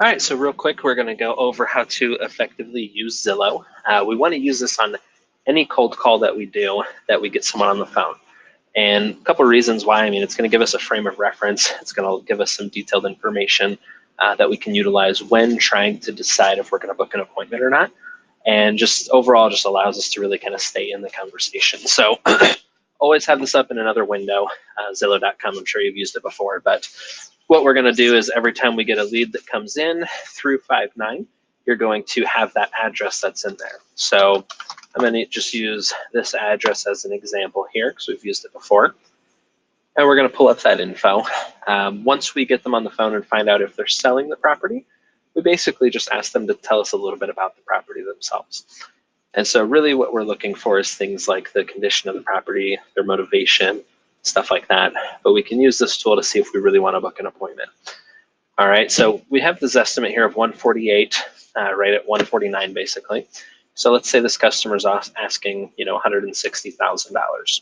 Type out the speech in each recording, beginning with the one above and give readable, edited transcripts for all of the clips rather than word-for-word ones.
All right, so real quick, we're going to go over how to effectively use Zillow. We want to use this on any cold call that we do that we get someone on the phone. And a couple of reasons why. I mean, it's going to give us a frame of reference. It's going to give us some detailed information that we can utilize when trying to decide if we're going to book an appointment or not. And just overall, just allows us to really kind of stay in the conversation. So always have this up in another window, Zillow.com. I'm sure you've used it before, but what we're going to do is every time we get a lead that comes in through Five9, you're going to have that address that's in there. So I'm going to just use this address as an example here because we've used it before. And we're going to pull up that info. Once we get them on the phone and find out if they're selling the property, we basically just ask them to tell us a little bit about the property themselves. And so really what we're looking for is things like the condition of the property, their motivation, stuff like that. But we can use this tool to see if we really want to book an appointment. All right, so we have this estimate here of 148, right at 149 basically. So let's say this customer's asking, $160,000.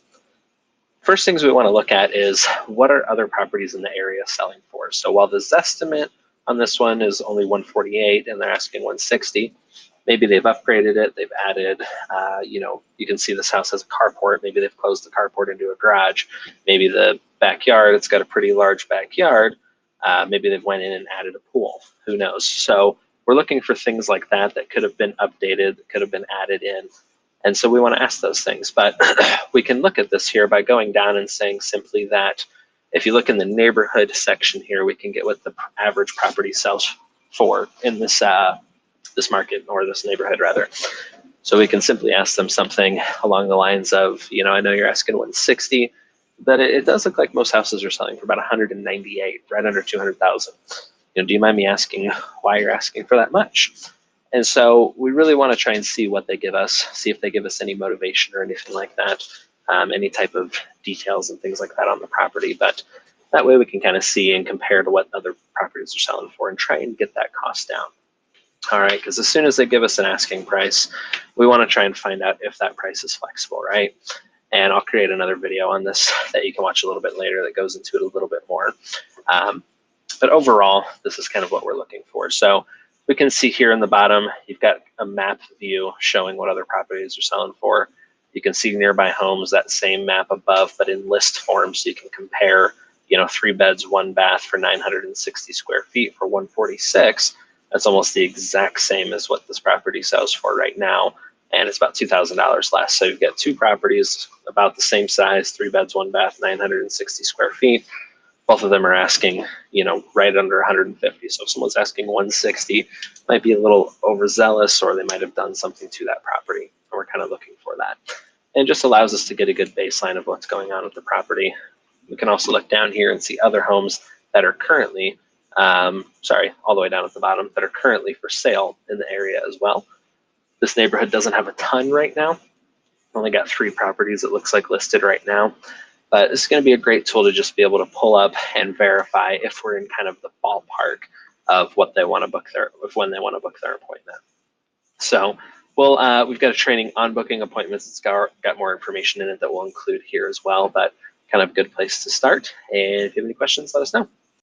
First things we want to look at is what are other properties in the area selling for? So while the Zestimate on this one is only 148 and they're asking 160, maybe they've upgraded it, they've added, you can see this house has a carport, maybe they've closed the carport into a garage, maybe the backyard, it's got a pretty large backyard, maybe they've went in and added a pool, who knows? So we're looking for things like that that could have been updated, could have been added in. And so we want to ask those things, but we can look at this here by going down and saying simply that if you look in the neighborhood section here, we can get what the average property sells for in this this market or this neighborhood rather. So we can simply ask them something along the lines of, I know you're asking 160, but it does look like most houses are selling for about 198, right under 200,000. Do you mind me asking why you're asking for that much? And so we really want to try and see what they give us, see if they give us any motivation or anything like that, any type of details and things like that on the property. But that way we can kind of see and compare to what other properties are selling for and try and get that cost down. All right, because as soon as they give us an asking price, we want to try and find out if that price is flexible, right? And I'll create another video on this that you can watch a little bit later that goes into it a little bit more. But overall, this is kind of what we're looking for. So we can see here in the bottom, you've got a map view showing what other properties are selling for. You can see nearby homes, that same map above, but in list form, so you can compare, 3 beds, 1 bath for 960 square feet for 146. That's almost the exact same as what this property sells for right now, and it's about $2,000 less. So you've got 2 properties about the same size, 3 beds, 1 bath, 960 square feet. Both of them are asking, right under 150. So if someone's asking 160, might be a little overzealous, or they might have done something to that property. And we're kind of looking for that. And it just allows us to get a good baseline of what's going on with the property. We can also look down here and see other homes that are currently, all the way down at the bottom, that are currently for sale in the area as well. This neighborhood doesn't have a ton right now. Only got 3 properties it looks like listed right now. But it's going to be a great tool to just be able to pull up and verify if we're in kind of the ballpark of what they want to book when they want to book their appointment. So we've got a training on booking appointments. It's got more information in it that we'll include here as well, but kind of a good place to start. And if you have any questions, let us know.